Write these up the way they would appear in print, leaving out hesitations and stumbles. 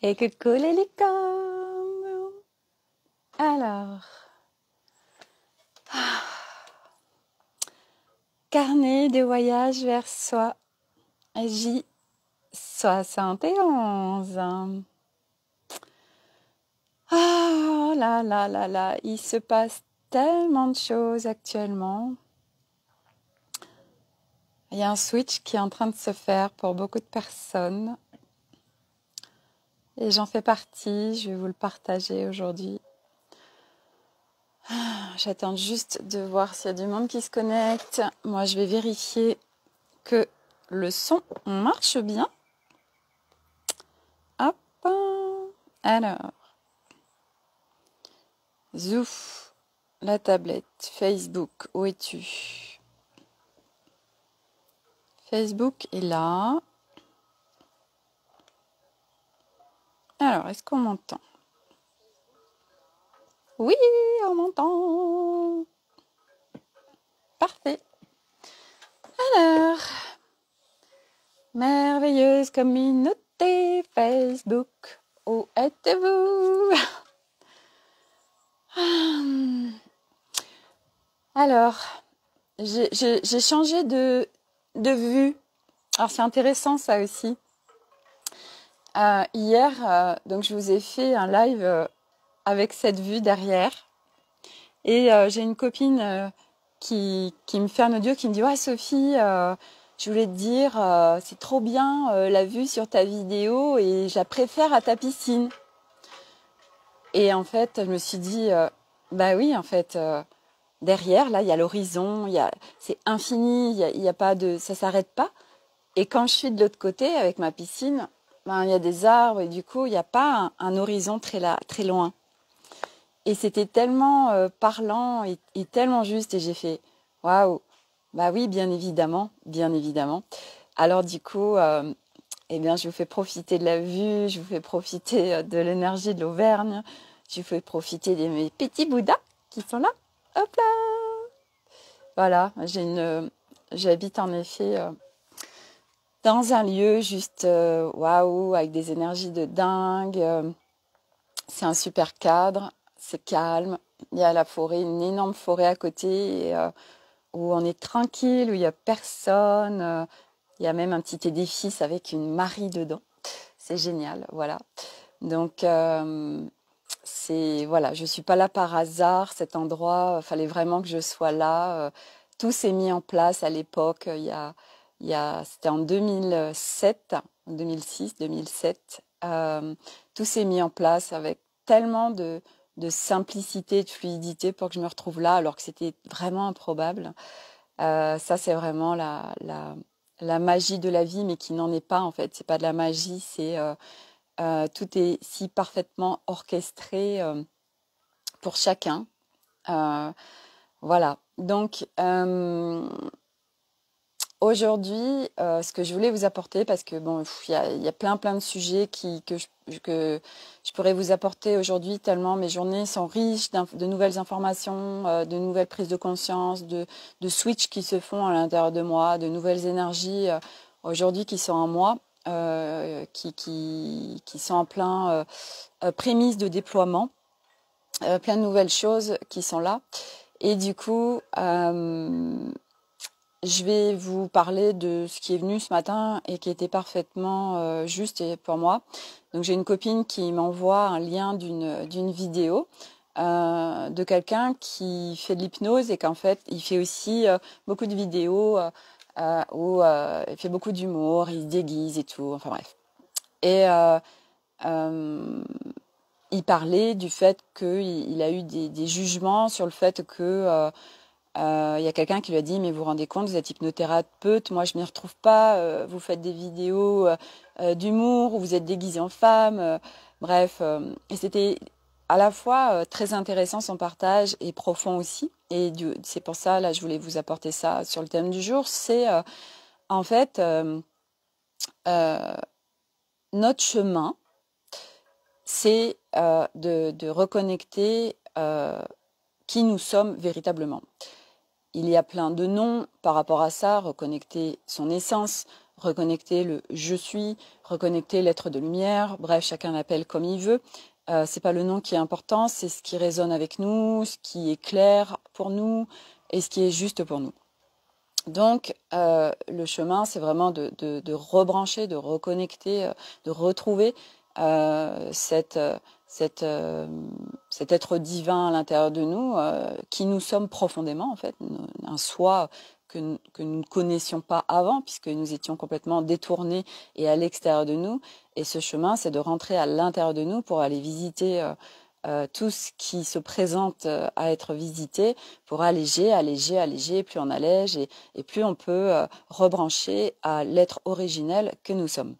Et coucou les licornes. Alors, carnet de voyage vers soi, J71. Ah là là là là, il se passe tellement de choses actuellement. Il y a un switch qui est en train de se faire pour beaucoup de personnes. Et j'en fais partie, je vais vous le partager aujourd'hui. J'attends juste de voir s'il y a du monde qui se connecte. Moi, je vais vérifier que le son marche bien. Hop. Alors. Zouf. La tablette. Facebook. Où es-tu? Facebook est là. Alors, est-ce qu'on m'entend? Oui, on m'entend. Parfait. Alors, merveilleuse communauté Facebook, où êtes-vous? Alors, j'ai changé de vue. Alors, c'est intéressant ça aussi. Hier, donc je vous ai fait un live avec cette vue derrière. Et j'ai une copine qui me fait un audio qui me dit « Ouais Sophie, je voulais te dire, c'est trop bien la vue sur ta vidéo et je la préfère à ta piscine. » Et en fait, je me suis dit « Bah oui, en fait, derrière, là, il y a l'horizon, c'est infini, il y a pas de, ça s'arrête pas. Et quand je suis de l'autre côté avec ma piscine, ben, il y a des arbres et du coup, il n'y a pas un horizon très loin. » Et c'était tellement parlant et tellement juste. Et j'ai fait « Waouh, bah oui, bien évidemment, bien évidemment. » Alors du coup, eh bien, je vous fais profiter de la vue, je vous fais profiter de l'énergie de l'Auvergne, je vous fais profiter de mes petits Bouddhas qui sont là. Hop là. Voilà, j'habite en effet dans un lieu juste waouh, avec des énergies de dingue. C'est un super cadre, c'est calme. Il y a la forêt, une énorme forêt à côté où on est tranquille, où il n'y a personne. Il y a même un petit édifice avec une Marie dedans. C'est génial, voilà. Donc, voilà, je suis pas là par hasard. Cet endroit, fallait vraiment que je sois là. Tout s'est mis en place à l'époque. C'était en 2007, 2006, 2007. Tout s'est mis en place avec tellement de simplicité, de fluidité pour que je me retrouve là, alors que c'était vraiment improbable. Ça, c'est vraiment la magie de la vie, mais qui n'en est pas en fait. C'est pas de la magie, c'est tout est si parfaitement orchestré pour chacun. Voilà. Donc aujourd'hui, ce que je voulais vous apporter, parce que bon, il y a plein de sujets que je pourrais vous apporter aujourd'hui, tellement mes journées sont riches de nouvelles informations, de nouvelles prises de conscience, de switches qui se font à l'intérieur de moi, de nouvelles énergies aujourd'hui qui sont en moi, qui sont en plein prémisse de déploiement, plein de nouvelles choses qui sont là. Et du coup, je vais vous parler de ce qui est venu ce matin et qui était parfaitement juste pour moi. Donc j'ai une copine qui m'envoie un lien d'une vidéo de quelqu'un qui fait de l'hypnose et qu'en fait il fait aussi beaucoup de vidéos où il fait beaucoup d'humour, il se déguise et tout, enfin bref. Et il parlait du fait qu'il a eu des jugements sur le fait que y a quelqu'un qui lui a dit « Mais vous vous rendez compte, vous êtes hypnothérapeute, moi je m'y retrouve pas, vous faites des vidéos d'humour, où vous êtes déguisé en femme. » Bref, et c'était à la fois très intéressant son partage et profond aussi. Et c'est pour ça, là, je voulais vous apporter ça sur le thème du jour. C'est en fait notre chemin, c'est de reconnecter qui nous sommes véritablement. Il y a plein de noms par rapport à ça, reconnecter son essence, reconnecter le je suis, reconnecter l'être de lumière, bref, chacun l'appelle comme il veut. C'est pas le nom qui est important, c'est ce qui résonne avec nous, ce qui est clair pour nous et ce qui est juste pour nous. Donc, le chemin, c'est vraiment de rebrancher, de reconnecter, de retrouver cet être divin à l'intérieur de nous, qui nous sommes profondément, en fait, un soi que nous ne connaissions pas avant, puisque nous étions complètement détournés et à l'extérieur de nous. Et ce chemin, c'est de rentrer à l'intérieur de nous pour aller visiter tout ce qui se présente à être visité, pour alléger, plus on allège et plus on peut rebrancher à l'être originel que nous sommes.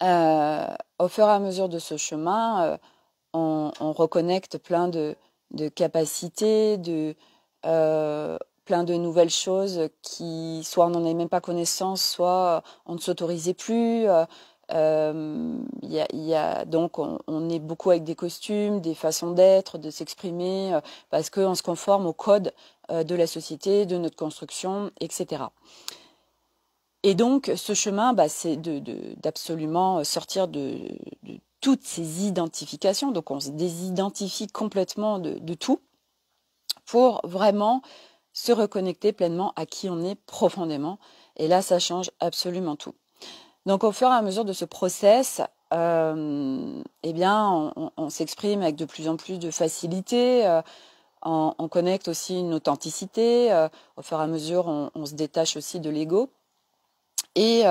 Au fur et à mesure de ce chemin, on reconnecte plein de capacités, plein de nouvelles choses qui, soit on n'en avait même pas connaissance, soit on ne s'autorisait plus. Donc on est beaucoup avec des costumes, des façons d'être, de s'exprimer, parce qu'on se conforme au code de la société, de notre construction, etc. Et donc ce chemin, c'est d'absolument sortir de toutes ces identifications. Donc on se désidentifie complètement de tout pour vraiment se reconnecter pleinement à qui on est profondément. Et là, ça change absolument tout. Donc, au fur et à mesure de ce process, on s'exprime avec de plus en plus de facilité. On connecte aussi une authenticité. Au fur et à mesure, on se détache aussi de l'ego. Et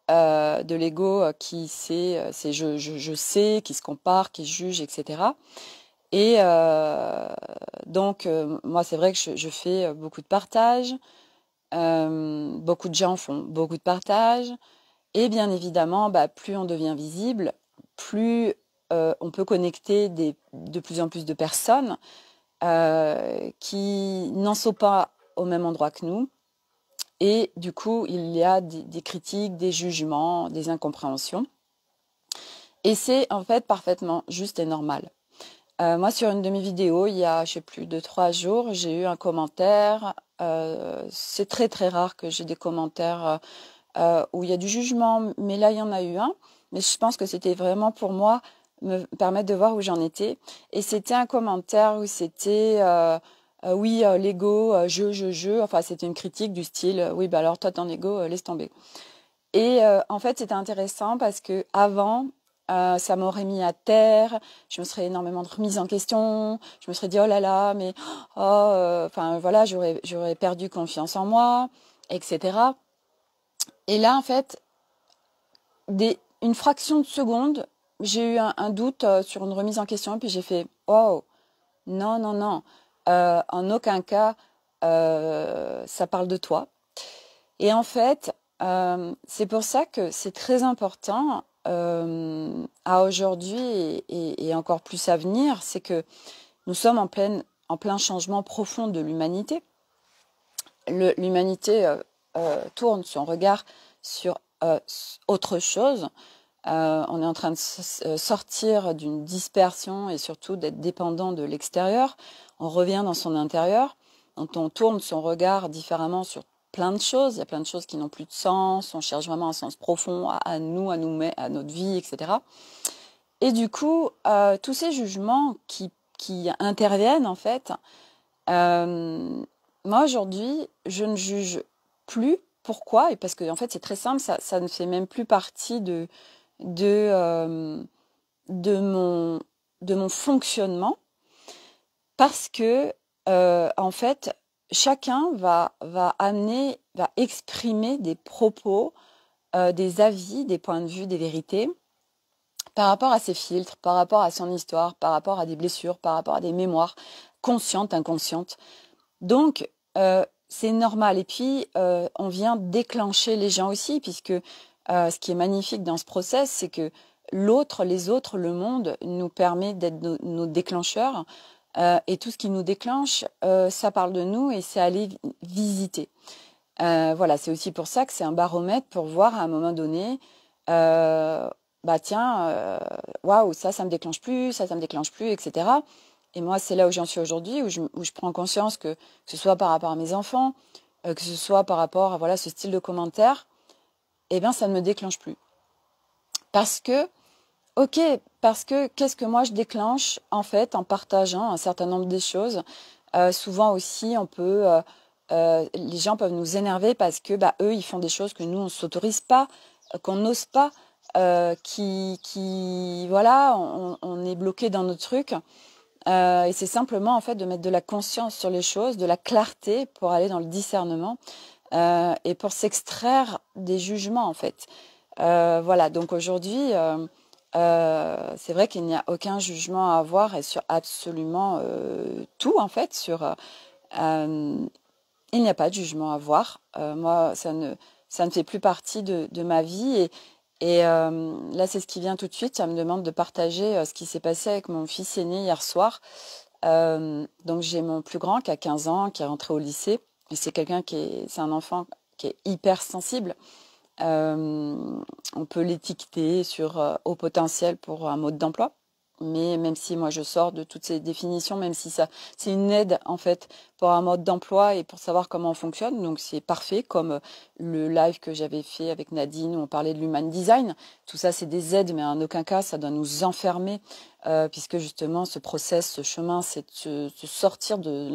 de l'ego qui c'est je sais, qui se compare, qui juge, etc. Et donc, moi, c'est vrai que je fais beaucoup de partages. Beaucoup de gens font beaucoup de partages. Et bien évidemment, plus on devient visible, plus on peut connecter de plus en plus de personnes qui n'en sont pas au même endroit que nous. Et du coup, il y a des critiques, des jugements, des incompréhensions. Et c'est en fait parfaitement juste et normal. Moi, sur une de mes vidéos, il y a, 2-3 jours, j'ai eu un commentaire. C'est très très rare que j'ai des commentaires où il y a du jugement, mais là, il y en a eu un. Mais je pense que c'était vraiment pour moi me permettre de voir où j'en étais. Et c'était un commentaire où c'était oui, l'ego, je. Enfin, c'était une critique du style oui, alors toi, ton ego, laisse tomber. Et en fait, c'était intéressant parce que avant, ça m'aurait mis à terre, je me serais énormément remise en question, je me serais dit oh là là, mais voilà, j'aurais perdu confiance en moi, etc. Et là, en fait, une fraction de seconde, j'ai eu un doute sur une remise en question, et puis j'ai fait oh non, en aucun cas ça parle de toi. Et en fait, c'est pour ça que c'est très important à aujourd'hui et encore plus à venir, c'est que nous sommes en plein changement profond de l'humanité. L'humanité tourne son regard sur autre chose. On est en train de sortir d'une dispersion et surtout d'être dépendant de l'extérieur. On revient dans son intérieur. On tourne son regard différemment sur plein de choses. Il y a plein de choses qui n'ont plus de sens. On cherche vraiment un sens profond à nous, à notre vie, etc. Et du coup, tous ces jugements qui interviennent, en fait, moi, aujourd'hui, je ne juge plus. Pourquoi? Et parce que, en fait, c'est très simple, ça ne fait même plus partie de mon fonctionnement, parce que, en fait, chacun va exprimer des propos, des avis, des points de vue, des vérités, par rapport à ses filtres, par rapport à son histoire, par rapport à des blessures, par rapport à des mémoires conscientes, inconscientes. Donc, c'est normal. Et puis, on vient déclencher les gens aussi, puisque ce qui est magnifique dans ce process, c'est que les autres, le monde, nous permet d'être nos déclencheurs. Et tout ce qui nous déclenche, ça parle de nous et c'est aller visiter. Voilà, c'est aussi pour ça que c'est un baromètre pour voir à un moment donné, waouh, ça me déclenche plus, ça me déclenche plus, etc. Et moi, c'est là où j'en suis aujourd'hui, où je prends conscience que ce soit par rapport à mes enfants, que ce soit par rapport à ce style de commentaire, eh bien, ça ne me déclenche plus. Parce que qu'est-ce que moi je déclenche en fait en partageant un certain nombre de choses. Souvent aussi, les gens peuvent nous énerver parce que eux, ils font des choses que nous on s'autorise pas, qu'on n'ose pas, voilà, on est bloqué dans nos trucs. Et c'est simplement en fait de mettre de la conscience sur les choses, de la clarté pour aller dans le discernement et pour s'extraire des jugements en fait. Voilà, donc aujourd'hui, c'est vrai qu'il n'y a aucun jugement à avoir et sur absolument tout en fait. Il n'y a pas de jugement à avoir. Moi, ça ne fait plus partie de ma vie et là, c'est ce qui vient tout de suite. Ça me demande de partager ce qui s'est passé avec mon fils aîné hier soir. Donc j'ai mon plus grand qui a 15 ans, qui est rentré au lycée. Et c'est un enfant qui est hyper sensible. On peut l'étiqueter sur haut potentiel pour un mode d'emploi. Mais même si moi je sors de toutes ces définitions, même si ça c'est une aide en fait pour un mode d'emploi et pour savoir comment on fonctionne, donc c'est parfait comme le live que j'avais fait avec Nadine où on parlait de l'human design. Tout ça c'est des aides, mais en aucun cas ça doit nous enfermer puisque justement ce process, ce chemin, c'est de se sortir de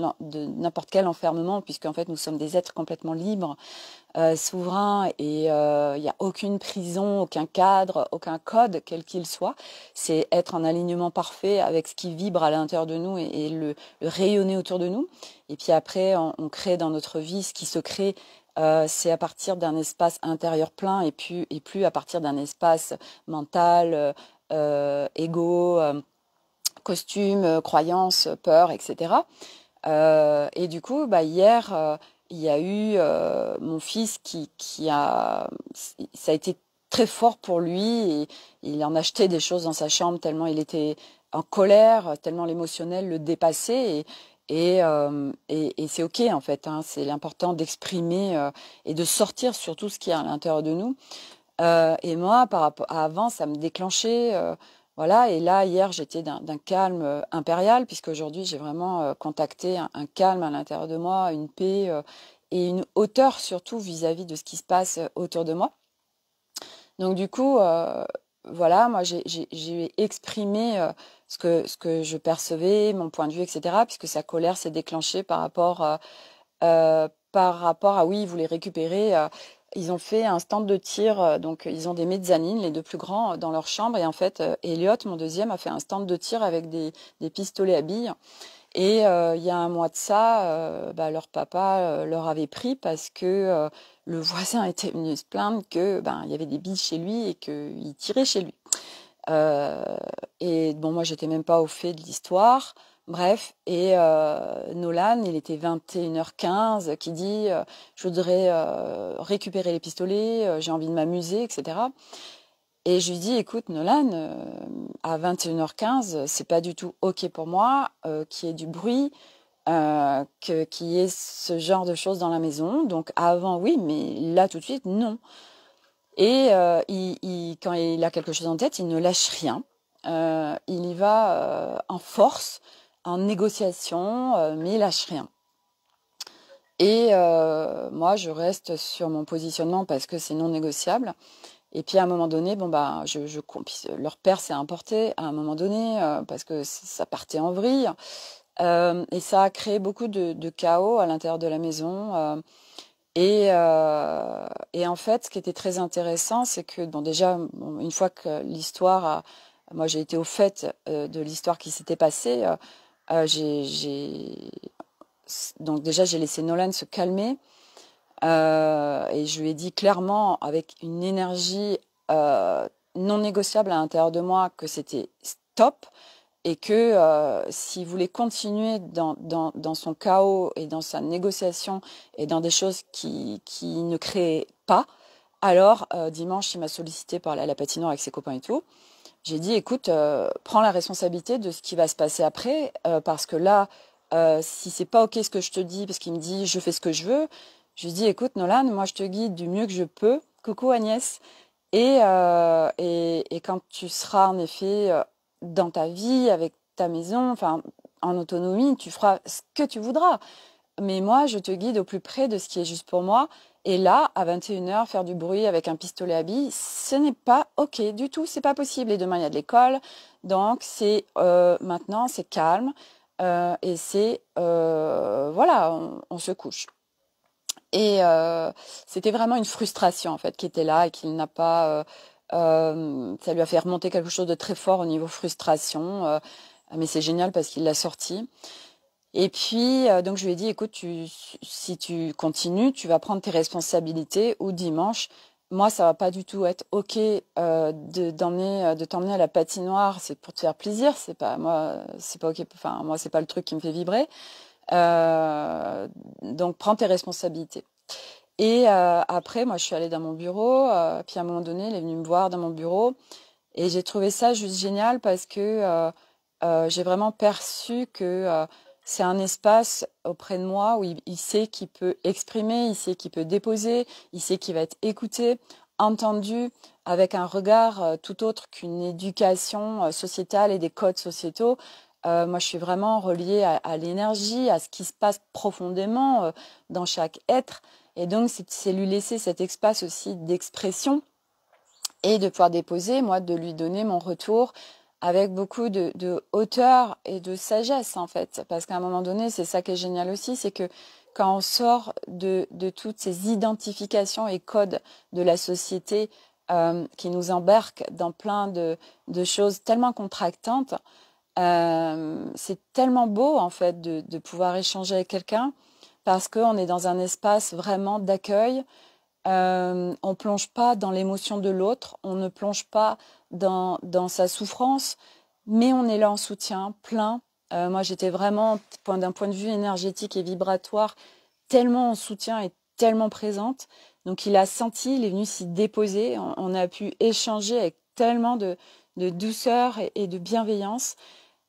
n'importe quel enfermement puisque en fait nous sommes des êtres complètement libres. Souverain et il n'y a aucune prison, aucun cadre, aucun code, quel qu'il soit. C'est être en alignement parfait avec ce qui vibre à l'intérieur de nous et le rayonner autour de nous. Et puis après, on crée dans notre vie ce qui se crée. C'est à partir d'un espace intérieur plein et plus à partir d'un espace mental, égo, costume, croyance, peur, etc. Et du coup, hier, il y a eu mon fils ça a été très fort pour lui et il en achetait des choses dans sa chambre tellement il était en colère, tellement l'émotionnel le dépassait et c'est ok en fait, hein, c'est l'important d'exprimer et de sortir sur tout ce qu'il y a à l'intérieur de nous. Et moi, par rapport à avant, ça me déclenchait. Voilà, et là, hier, j'étais d'un calme impérial, puisque aujourd'hui, j'ai vraiment contacté un calme à l'intérieur de moi, une paix et une hauteur surtout vis-à-vis de ce qui se passe autour de moi. Donc du coup, voilà, moi, j'ai exprimé ce que je percevais, mon point de vue, etc., puisque sa colère s'est déclenchée par rapport à, oui, ils voulaient récupérer. Ils ont fait un stand de tir, donc ils ont des mezzanines, les deux plus grands, dans leur chambre. Et en fait, Elliot, mon deuxième, a fait un stand de tir avec des pistolets à billes. Et il y a un mois de ça, leur papa leur avait pris parce que le voisin était venu se plaindre que il y avait des billes chez lui et qu'il tirait chez lui. Et bon, moi, j'étais même pas au fait de l'histoire. Bref, et Nolan, il était 21h15, qui dit je voudrais récupérer les pistolets, j'ai envie de m'amuser, etc. Et je lui dis écoute Nolan, à 21h15, c'est pas du tout ok pour moi qu'il y ait du bruit, qu'il y ait ce genre de choses dans la maison. Donc avant oui, mais là tout de suite non. Et quand il a quelque chose en tête, il ne lâche rien. Il y va en force, en négociation, mais il lâche rien. Et moi, je reste sur mon positionnement parce que c'est non négociable. Et puis à un moment donné, leur père s'est importé à un moment donné parce que ça partait en vrille. Et ça a créé beaucoup de chaos à l'intérieur de la maison. Et en fait, ce qui était très intéressant, c'est que déjà, une fois que moi j'ai été au fait de l'histoire qui s'était passée, donc déjà j'ai laissé Nolan se calmer et je lui ai dit clairement avec une énergie non négociable à l'intérieur de moi que c'était stop. Et que s'il voulait continuer dans son chaos et dans sa négociation et dans des choses qui ne créaient pas, alors dimanche, il m'a sollicité pour aller à la patinoire avec ses copains et tout. J'ai dit, écoute, prends la responsabilité de ce qui va se passer après, parce que là, si c'est pas ok ce que je te dis, parce qu'il me dit, je fais ce que je veux, je lui dis, écoute Nolan, moi je te guide du mieux que je peux. Coucou Agnès. Et quand tu seras en effet dans ta vie, avec ta maison, enfin en autonomie, tu feras ce que tu voudras. Mais moi, je te guide au plus près de ce qui est juste pour moi. Et là, à 21h, faire du bruit avec un pistolet à billes, ce n'est pas OK du tout, c'est pas possible. Et demain, il y a de l'école, donc c'est maintenant, c'est calme et c'est voilà, on se couche. Et c'était vraiment une frustration en fait qui était là et qu'il n'a pas. Ça lui a fait remonter quelque chose de très fort au niveau frustration, mais c'est génial parce qu'il l'a sorti. Et puis, donc je lui ai dit, écoute, si tu continues, tu vas prendre tes responsabilités ou dimanche. Moi, ça va pas du tout être OK de t'emmener à la patinoire. C'est pour te faire plaisir. C'est pas moi, c'est pas OK. Enfin, moi, c'est pas le truc qui me fait vibrer. Donc, prends tes responsabilités. Et après, moi, je suis allée dans mon bureau. Puis à un moment donné, il est venu me voir dans mon bureau. Et j'ai trouvé ça juste génial parce que j'ai vraiment perçu que c'est un espace auprès de moi où il sait qu'il peut exprimer, il sait qu'il peut déposer, il sait qu'il va être écouté, entendu, avec un regard tout autre qu'une éducation sociétale et des codes sociétaux. Moi, je suis vraiment reliée à l'énergie, à ce qui se passe profondément dans chaque être. Et donc, c'est lui laisser cet espace aussi d'expression et de pouvoir déposer, moi, de lui donner mon retour avec beaucoup de hauteur et de sagesse, en fait. Parce qu'à un moment donné, c'est ça qui est génial aussi, c'est que quand on sort de toutes ces identifications et codes de la société qui nous embarquent dans plein de choses tellement contractantes, c'est tellement beau, en fait, de pouvoir échanger avec quelqu'un parce qu'on est dans un espace vraiment d'accueil. On plonge pas dans l'émotion de l'autre, on ne plonge pas dans sa souffrance, mais on est là en soutien plein. Moi, j'étais vraiment, d'un point de vue énergétique et vibratoire, tellement en soutien et tellement présente. Donc, il a senti, il est venu s'y déposer. On a pu échanger avec tellement de douceur et de bienveillance.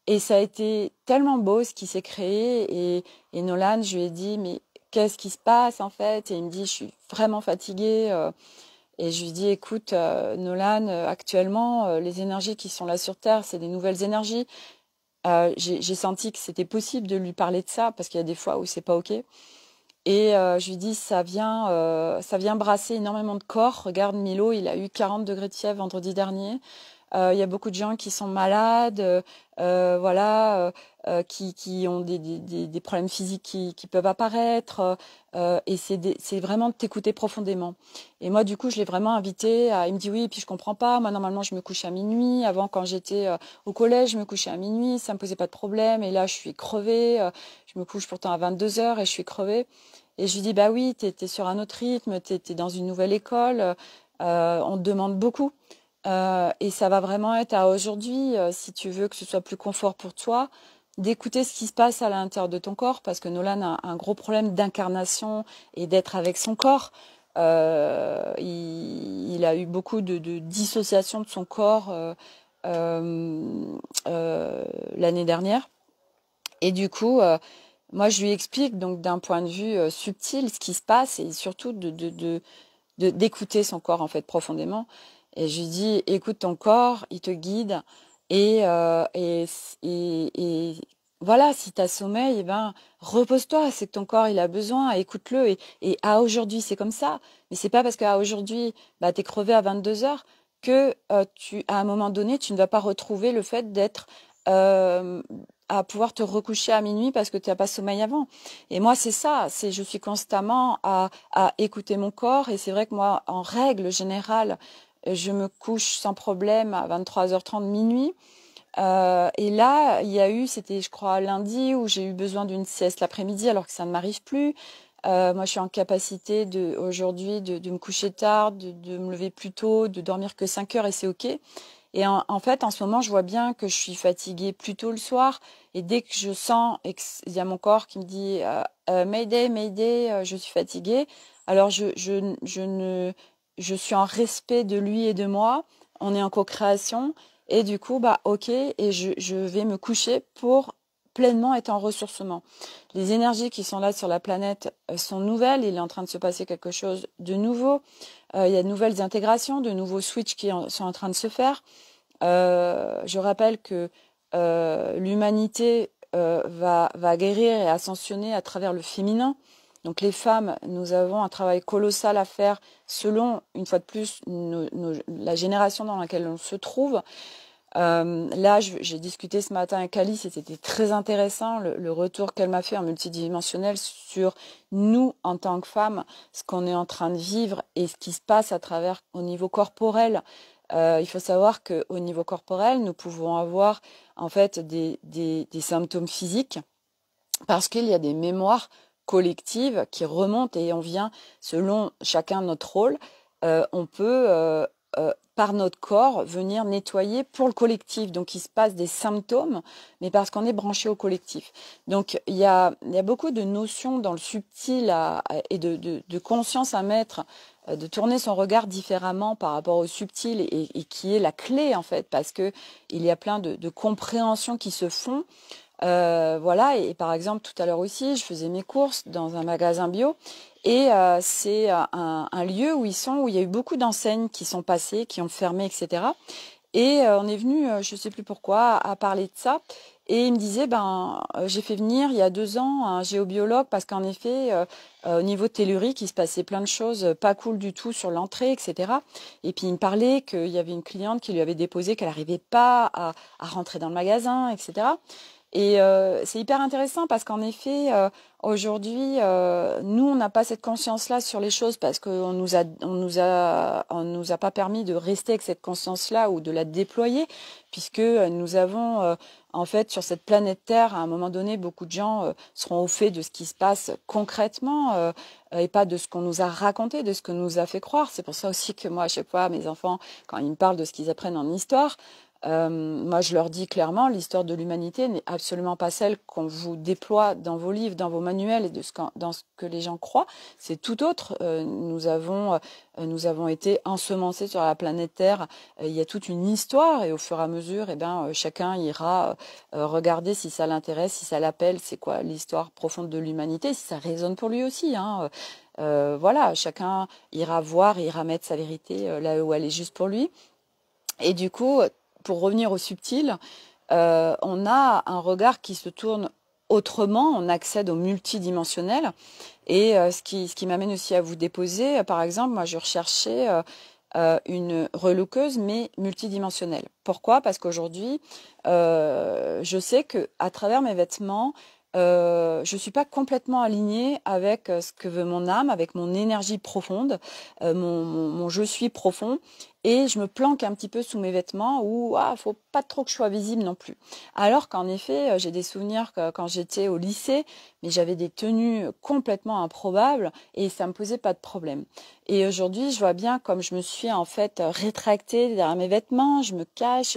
Et ça a été tellement beau ce qui s'est créé. Et Nolan, je lui ai dit, mais qu'est-ce qui se passe en fait? Et il me dit, je suis vraiment fatiguée. Et je lui dis, écoute, Nolan, actuellement, les énergies qui sont là sur Terre, c'est des nouvelles énergies. J'ai senti que c'était possible de lui parler de ça parce qu'il y a des fois où c'est pas OK. Et je lui dis, ça vient brasser énormément de corps. Regarde, Milo, il a eu 40 degrés de fièvre vendredi dernier. Il y a beaucoup de gens qui sont malades, voilà, qui ont des problèmes physiques qui peuvent apparaître. Et c'est vraiment de t'écouter profondément. Et moi, du coup, je l'ai vraiment invité à... Il me dit oui, et puis je comprends pas. Moi, normalement, je me couche à minuit. Avant, quand j'étais au collège, je me couchais à minuit. Ça me posait pas de problème. Et là, je suis crevée. Je me couche pourtant à 22h et je suis crevée. Et je lui dis, bah oui, t'es sur un autre rythme. T'es dans une nouvelle école. On te demande beaucoup. Et ça va vraiment être à aujourd'hui, si tu veux que ce soit plus confort pour toi, d'écouter ce qui se passe à l'intérieur de ton corps, parce que Nolan a un gros problème d'incarnation et d'être avec son corps. Il a eu beaucoup de dissociation de son corps l'année dernière. Et du coup, moi, je lui explique donc d'un point de vue subtil ce qui se passe et surtout d'écouter son corps en fait profondément. Et je lui dis, écoute ton corps, il te guide. Et, et voilà, si tu as sommeil, eh ben, repose-toi, c'est que ton corps, il a besoin, écoute-le. Et à aujourd'hui, c'est comme ça. Mais c'est pas parce qu'à aujourd'hui, bah, tu es crevé à 22h que à un moment donné, tu ne vas pas retrouver le fait d'être à pouvoir te recoucher à minuit parce que tu n'as pas sommeil avant. Et moi, c'est ça, je suis constamment à écouter mon corps. Et c'est vrai que moi, en règle générale, je me couche sans problème à 23h30 minuit. Et là, il y a eu, c'était je crois lundi, où j'ai eu besoin d'une sieste l'après-midi alors que ça ne m'arrive plus. Moi, je suis en capacité aujourd'hui de me coucher tard, de me lever plus tôt, de dormir que 5 heures et c'est OK. Et en fait, en ce moment, je vois bien que je suis fatiguée plus tôt le soir. Et dès que je sens il y a mon corps qui me dit Mayday, Mayday, je suis fatiguée. Alors je suis en respect de lui et de moi. On est en co-création. Et du coup, bah ok, et je vais me coucher pour pleinement être en ressourcement. Les énergies qui sont là sur la planète sont nouvelles. Il est en train de se passer quelque chose de nouveau. Il y a de nouvelles intégrations, de nouveaux switches sont en train de se faire. Je rappelle que l'humanité va guérir et ascensionner à travers le féminin. Donc les femmes, nous avons un travail colossal à faire selon, une fois de plus, la génération dans laquelle on se trouve. Là, j'ai discuté ce matin avec Alice et c'était très intéressant le retour qu'elle m'a fait en multidimensionnel sur nous en tant que femmes, ce qu'on est en train de vivre et ce qui se passe à travers au niveau corporel. Il faut savoir qu'au niveau corporel, nous pouvons avoir en fait des symptômes physiques parce qu'il y a des mémoires collectives qui remontent et on vient, selon chacun notre rôle, on peut par notre corps venir nettoyer pour le collectif. Donc il se passe des symptômes, mais parce qu'on est branché au collectif. Donc il y a beaucoup de notions dans le subtil et de conscience à mettre, de tourner son regard différemment par rapport au subtil et qui est la clé en fait, parce que il y a plein de compréhensions qui se font. Voilà, et par exemple, tout à l'heure aussi, je faisais mes courses dans un magasin bio et c'est un lieu où il y a eu beaucoup d'enseignes qui sont passées, qui ont fermé, etc. Et on est venu, je ne sais plus pourquoi, à parler de ça. Et il me disait, j'ai fait venir il y a 2 ans un géobiologue parce qu'en effet, au niveau tellurique, il se passait plein de choses pas cool du tout sur l'entrée, etc. Et puis il me parlait qu'il y avait une cliente qui lui avait déposé qu'elle n'arrivait pas à rentrer dans le magasin, etc. Et c'est hyper intéressant parce qu'en effet, aujourd'hui, nous, on n'a pas cette conscience-là sur les choses parce qu'on nous a pas permis de rester avec cette conscience-là ou de la déployer, puisque nous avons, en fait, sur cette planète Terre, à un moment donné, beaucoup de gens seront au fait de ce qui se passe concrètement et pas de ce qu'on nous a raconté, de ce qu'on nous a fait croire. C'est pour ça aussi que moi, à chaque fois, mes enfants, quand ils me parlent de ce qu'ils apprennent en histoire, moi, je leur dis clairement, l'histoire de l'humanité n'est absolument pas celle qu'on vous déploie dans vos livres, dans vos manuels et dans ce que les gens croient. C'est tout autre. Nous avons été ensemencés sur la planète Terre. Il y a toute une histoire et au fur et à mesure, chacun ira regarder si ça l'intéresse, si ça l'appelle, c'est quoi l'histoire profonde de l'humanité, si ça résonne pour lui aussi. Voilà, chacun ira voir, ira mettre sa vérité là où elle est juste pour lui. Et du coup, pour revenir au subtil, on a un regard qui se tourne autrement, on accède au multidimensionnel. Et ce qui m'amène aussi à vous déposer, par exemple, moi je recherchais une relookeuse, mais multidimensionnelle. Pourquoi? Parce qu'aujourd'hui, je sais qu'à travers mes vêtements, je suis pas complètement alignée avec ce que veut mon âme, avec mon énergie profonde, mon je suis profond, et je me planque un petit peu sous mes vêtements où faut pas trop que je sois visible non plus. Alors qu'en effet, j'ai des souvenirs que quand j'étais au lycée, mais j'avais des tenues complètement improbables et ça me posait pas de problème. Et aujourd'hui, je vois bien comme je me suis en fait rétractée derrière mes vêtements, je me cache,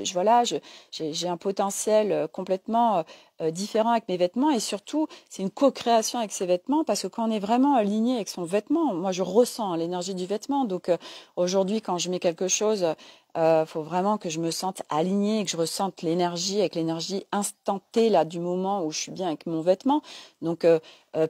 j'ai un potentiel complètement différent avec mes vêtements et surtout, c'est une co-création avec ses vêtements parce que quand on est vraiment aligné avec son vêtement, moi je ressens l'énergie du vêtement. Donc aujourd'hui, quand je mets quelque chose, faut vraiment que je me sente alignée et que je ressente l'énergie avec l'énergie instantée là du moment où je suis bien avec mon vêtement. Donc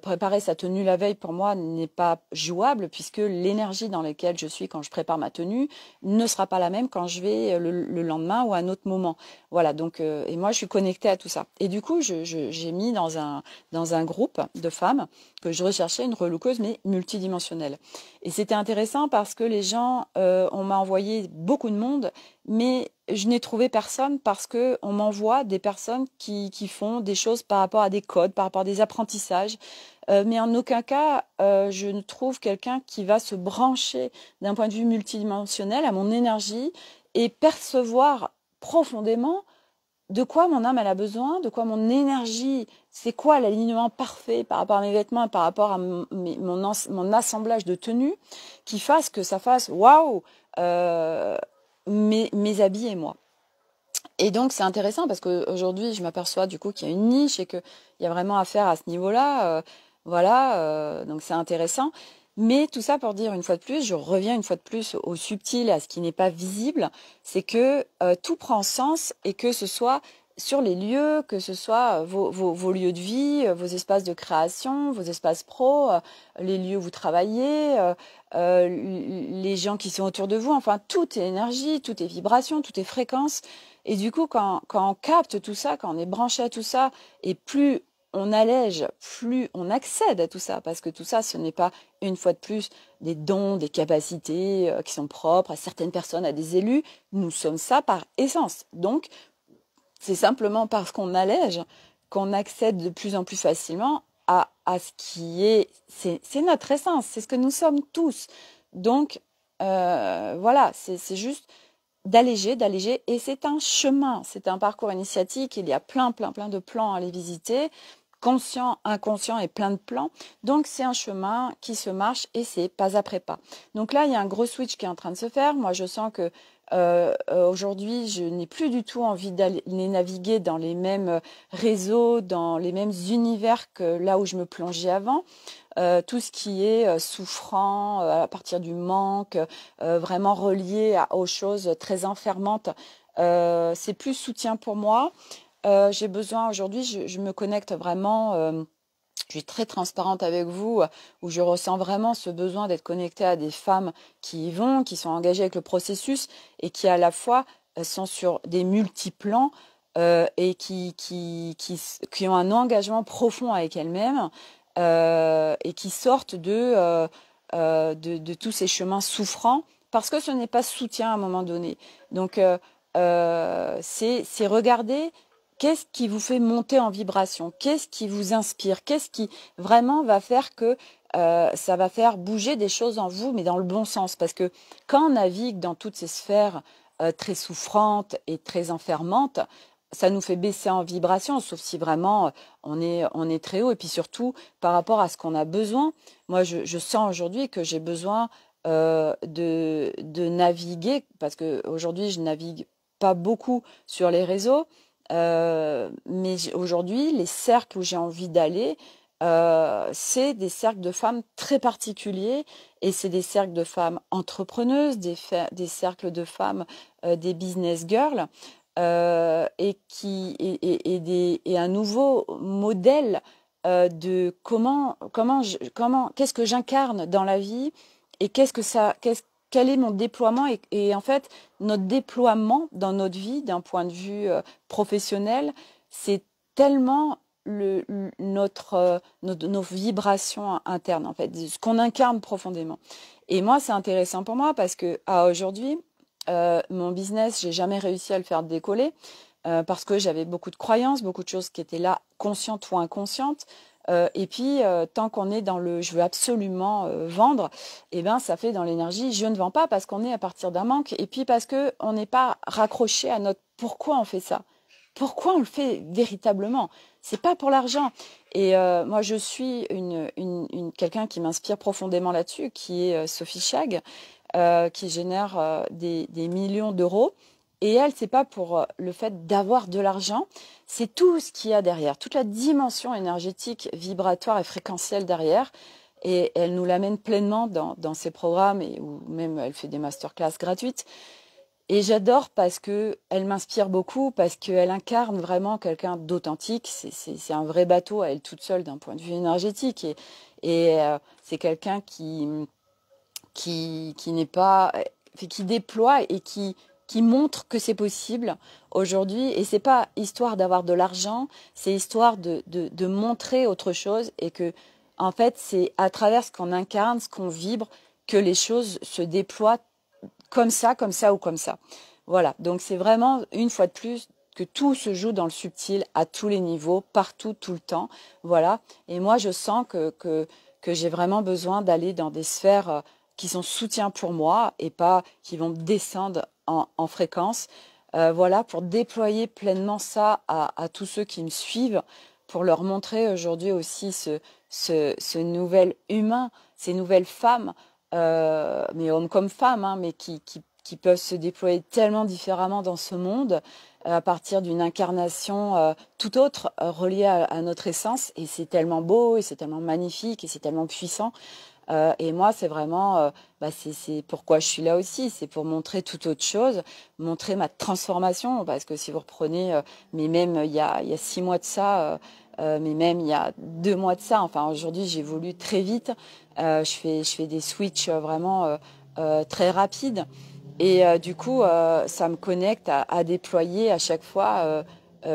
préparer sa tenue la veille pour moi n'est pas jouable puisque l'énergie dans laquelle je suis quand je prépare ma tenue ne sera pas la même quand je vais le lendemain ou à un autre moment. Voilà, donc et moi je suis connectée à tout ça. Et du coup, j'ai mis dans un groupe de femmes que je recherchais une relookeuse mais multidimensionnelle. Et c'était intéressant parce que les gens, on m'a envoyé beaucoup de monde, mais je n'ai trouvé personne parce que on m'envoie des personnes qui font des choses par rapport à des codes, par rapport à des apprentissages. Mais en aucun cas, je ne trouve quelqu'un qui va se brancher d'un point de vue multidimensionnel à mon énergie et percevoir profondément de quoi mon âme elle a besoin, de quoi mon énergie, c'est quoi l'alignement parfait par rapport à mes vêtements, par rapport à mon assemblage de tenues, qui fasse que ça fasse waouh mes habits et moi. Et donc c'est intéressant parce qu'aujourd'hui je m'aperçois du coup qu'il y a une niche et qu'il y a vraiment à faire à ce niveau-là. Voilà, donc c'est intéressant. Mais tout ça pour dire une fois de plus, je reviens une fois de plus au subtil, à ce qui n'est pas visible, c'est que tout prend sens et que ce soit sur les lieux, que ce soit vos lieux de vie, vos espaces de création, vos espaces pro, les lieux où vous travaillez, les gens qui sont autour de vous, enfin tout est énergie, tout est vibration, tout est fréquence. Et du coup, quand on capte tout ça, quand on est branché à tout ça, et plus on allège, plus on accède à tout ça, parce que tout ça, ce n'est pas, une fois de plus, des dons, des capacités qui sont propres à certaines personnes, à des élus. Nous sommes ça par essence. Donc, c'est simplement parce qu'on allège qu'on accède de plus en plus facilement à ce qui est... C'est notre essence, c'est ce que nous sommes tous. Donc, voilà, c'est juste d'alléger, et c'est un chemin, c'est un parcours initiatique, il y a plein de plans à aller visiter, conscient, inconscient et plein de plans. Donc c'est un chemin qui se marche et c'est pas après pas. Donc là, il y a un gros switch qui est en train de se faire. Moi, je sens que aujourd'hui, je n'ai plus du tout envie d'aller naviguer dans les mêmes réseaux, dans les mêmes univers que là où je me plongeais avant. Tout ce qui est souffrant à partir du manque, vraiment relié aux choses très enfermantes, c'est plus soutien pour moi. J'ai besoin aujourd'hui, je me connecte vraiment, je suis très transparente avec vous, où je ressens vraiment ce besoin d'être connectée à des femmes qui y vont, qui sont engagées avec le processus et qui à la fois sont sur des multiplans et qui ont un engagement profond avec elles-mêmes et qui sortent de tous ces chemins souffrants parce que ce n'est pas soutien à un moment donné. Donc, c'est regarder qu'est-ce qui vous fait monter en vibration, qu'est-ce qui vous inspire, qu'est-ce qui vraiment va faire que ça va faire bouger des choses en vous, mais dans le bon sens. Parce que quand on navigue dans toutes ces sphères très souffrantes et très enfermantes, ça nous fait baisser en vibration, sauf si vraiment on est très haut. Et puis surtout, par rapport à ce qu'on a besoin, moi je sens aujourd'hui que j'ai besoin de naviguer, parce qu'aujourd'hui je navigue pas beaucoup sur les réseaux, mais aujourd'hui les cercles où j'ai envie d'aller, c'est des cercles de femmes très particuliers et c'est des cercles de femmes entrepreneuses, des cercles de femmes, des business girls, et un nouveau modèle de qu'est-ce que j'incarne dans la vie et quel est mon déploiement et en fait notre déploiement dans notre vie d'un point de vue professionnel, c'est tellement nos vibrations internes en fait, ce qu'on incarne profondément. Et moi, c'est intéressant pour moi parce que aujourd'hui, mon business, j'ai jamais réussi à le faire décoller parce que j'avais beaucoup de croyances, beaucoup de choses qui étaient là, conscientes ou inconscientes. Et puis, tant qu'on est dans le je veux absolument vendre, eh ben, ça fait dans l'énergie, je ne vends pas parce qu'on est à partir d'un manque. Et puis parce qu'on n'est pas raccroché à notre pourquoi on fait ça. Pourquoi on le fait véritablement? C'est pas pour l'argent. Et moi, je suis quelqu'un qui m'inspire profondément là-dessus, qui est Sophie Chag, qui génère des millions d'euros. Et elle, c'est pas pour le fait d'avoir de l'argent, c'est tout ce qu'il y a derrière, toute la dimension énergétique, vibratoire et fréquentielle derrière. Et elle nous l'amène pleinement dans ses programmes, ou même elle fait des masterclass gratuites. Et j'adore parce que elle m'inspire beaucoup, parce qu'elle incarne vraiment quelqu'un d'authentique. C'est un vrai bateau à elle toute seule d'un point de vue énergétique. Et c'est quelqu'un qui n'est pas, qui déploie et qui montre que c'est possible aujourd'hui. Et c'est pas histoire d'avoir de l'argent, c'est histoire de montrer autre chose et que, en fait, c'est à travers ce qu'on incarne, ce qu'on vibre, que les choses se déploient comme ça ou comme ça. Voilà. Donc c'est vraiment, une fois de plus, que tout se joue dans le subtil à tous les niveaux, partout, tout le temps. Voilà. Et moi, je sens que j'ai vraiment besoin d'aller dans des sphères qui sont soutien pour moi et pas qui vont descendre en fréquence. Voilà, pour déployer pleinement ça à tous ceux qui me suivent, pour leur montrer aujourd'hui aussi ce nouvel humain, ces nouvelles femmes, mais hommes comme femmes, hein, mais qui peuvent se déployer tellement différemment dans ce monde à partir d'une incarnation tout autre, reliée à notre essence. Et c'est tellement beau, et c'est tellement magnifique, et c'est tellement puissant. Et moi, c'est vraiment, c'est pourquoi je suis là aussi, c'est pour montrer toute autre chose, montrer ma transformation, parce que si vous reprenez, mais même il y a 6 mois de ça, mais même il y a 2 mois de ça, enfin aujourd'hui j'évolue très vite, je fais des switches vraiment très rapides, et du coup ça me connecte à déployer à chaque fois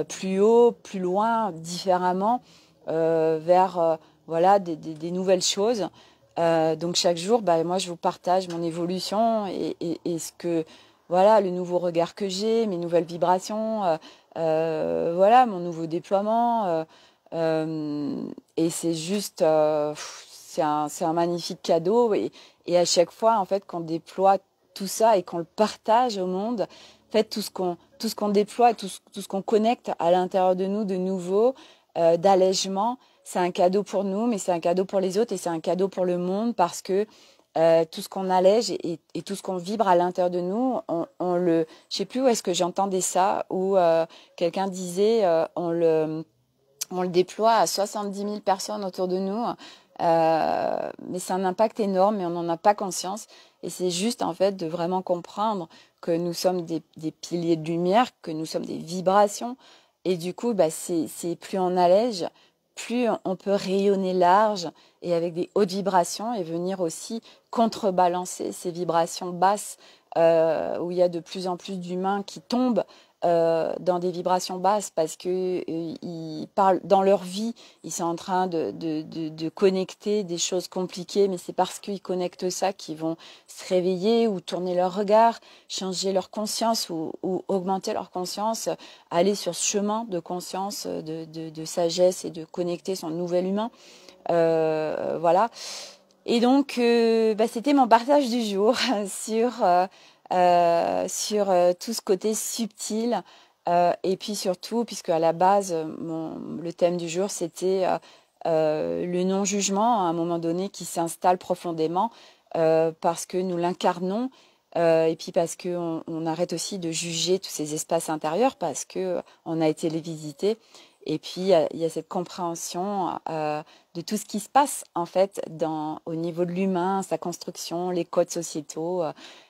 plus haut, plus loin, différemment. vers voilà, des nouvelles choses. Donc chaque jour, moi je vous partage mon évolution et ce que voilà, le nouveau regard que j'ai, mes nouvelles vibrations, voilà, mon nouveau déploiement. Et c'est juste, c'est un magnifique cadeau. Et à chaque fois, en fait, qu'on déploie tout ça et qu'on le partage au monde, en fait, tout ce qu'on déploie, tout ce qu'on connecte à l'intérieur de nous de nouveau, d'allègement, c'est un cadeau pour nous, mais c'est un cadeau pour les autres et c'est un cadeau pour le monde parce que tout ce qu'on allège et tout ce qu'on vibre à l'intérieur de nous, je sais plus où est-ce que j'entendais ça, où quelqu'un disait, on le déploie à 70 000 personnes autour de nous, mais c'est un impact énorme, mais on n'en a pas conscience. Et c'est juste en fait de vraiment comprendre que nous sommes des piliers de lumière, que nous sommes des vibrations. Et du coup, c'est plus on allège, plus on peut rayonner large et avec des hautes vibrations et venir aussi contrebalancer ces vibrations basses où il y a de plus en plus d'humains qui tombent dans des vibrations basses parce que ils parlent dans leur vie, ils sont en train de connecter des choses compliquées, mais c'est parce qu'ils connectent ça qu'ils vont se réveiller ou tourner leur regard, changer leur conscience ou augmenter leur conscience, aller sur ce chemin de conscience, de sagesse et de connecter son nouvel humain. Voilà. Et donc, c'était mon partage du jour sur tout ce côté subtil. Et puis surtout, puisque à la base, le thème du jour, c'était le non-jugement à un moment donné qui s'installe profondément parce que nous l'incarnons. Et puis parce qu'on arrête aussi de juger tous ces espaces intérieurs parce que on a été les visiter. Et puis il y a cette compréhension de tout ce qui se passe en fait au niveau de l'humain, sa construction, les codes sociétaux,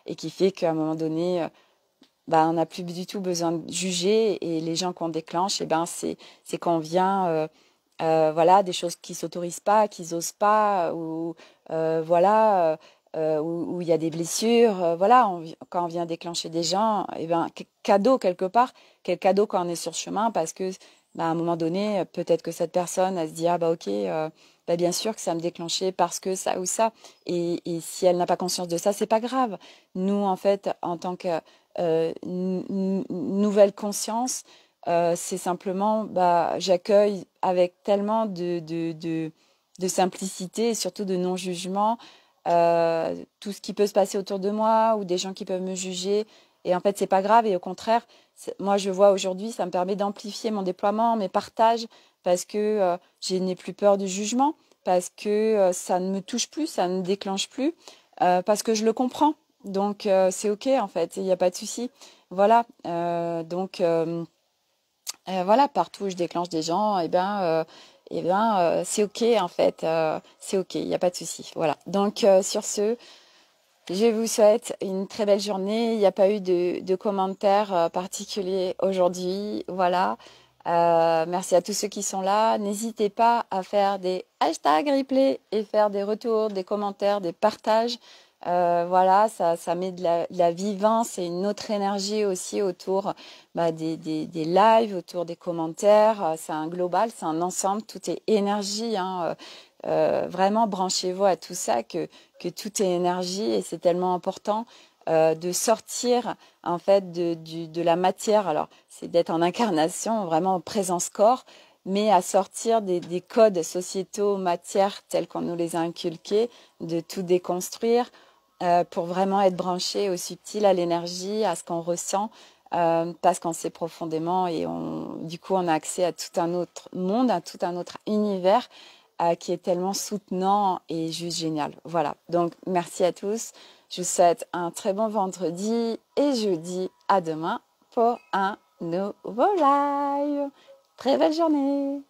et qui fait qu'à un moment donné, on n'a plus du tout besoin de juger et les gens qu'on déclenche, c'est quand vient voilà des choses qui s'autorisent pas, qu'ils osent pas, ou voilà. Où il y a des blessures, voilà, quand on vient déclencher des gens, cadeau quelque part, quel cadeau quand on est sur le chemin, parce que à un moment donné, peut-être que cette personne, elle se dit, ah ok, bien sûr que ça me déclenchait parce que ça ou ça, et si elle n'a pas conscience de ça, c'est pas grave. Nous, en fait, en tant que nouvelle conscience, c'est simplement, j'accueille avec tellement de simplicité et surtout de non-jugement tout ce qui peut se passer autour de moi ou des gens qui peuvent me juger. Et en fait, c'est pas grave. Et au contraire, moi, je vois aujourd'hui, ça me permet d'amplifier mon déploiement, mes partages, parce que je n'ai plus peur du jugement, parce que ça ne me touche plus, ça ne me déclenche plus, parce que je le comprends. Donc, c'est OK, en fait, il n'y a pas de souci. Voilà. Voilà, partout où je déclenche des gens, c'est OK, en fait. C'est OK, il n'y a pas de souci. Voilà. Donc, sur ce, je vous souhaite une très belle journée. Il n'y a pas eu de commentaires particuliers aujourd'hui. Voilà. Merci à tous ceux qui sont là. N'hésitez pas à faire des hashtags replay et faire des retours, des commentaires, des partages. Voilà, ça met de la vivance et une autre énergie aussi autour des lives, autour des commentaires. C'est un global, c'est un ensemble, tout est énergie. Hein. Vraiment, branchez-vous à tout ça, que tout est énergie et c'est tellement important de sortir en fait de la matière. Alors, c'est d'être en incarnation, vraiment en présence corps, mais à sortir des codes sociétaux, matières tels qu'on nous les a inculqués, de tout déconstruire pour vraiment être branché au subtil, à l'énergie, à ce qu'on ressent, parce qu'on sait profondément et du coup on a accès à tout un autre monde, à tout un autre univers qui est tellement soutenant et juste génial. Voilà, donc merci à tous. Je vous souhaite un très bon vendredi et je vous dis à demain pour un nouveau live. Très belle journée.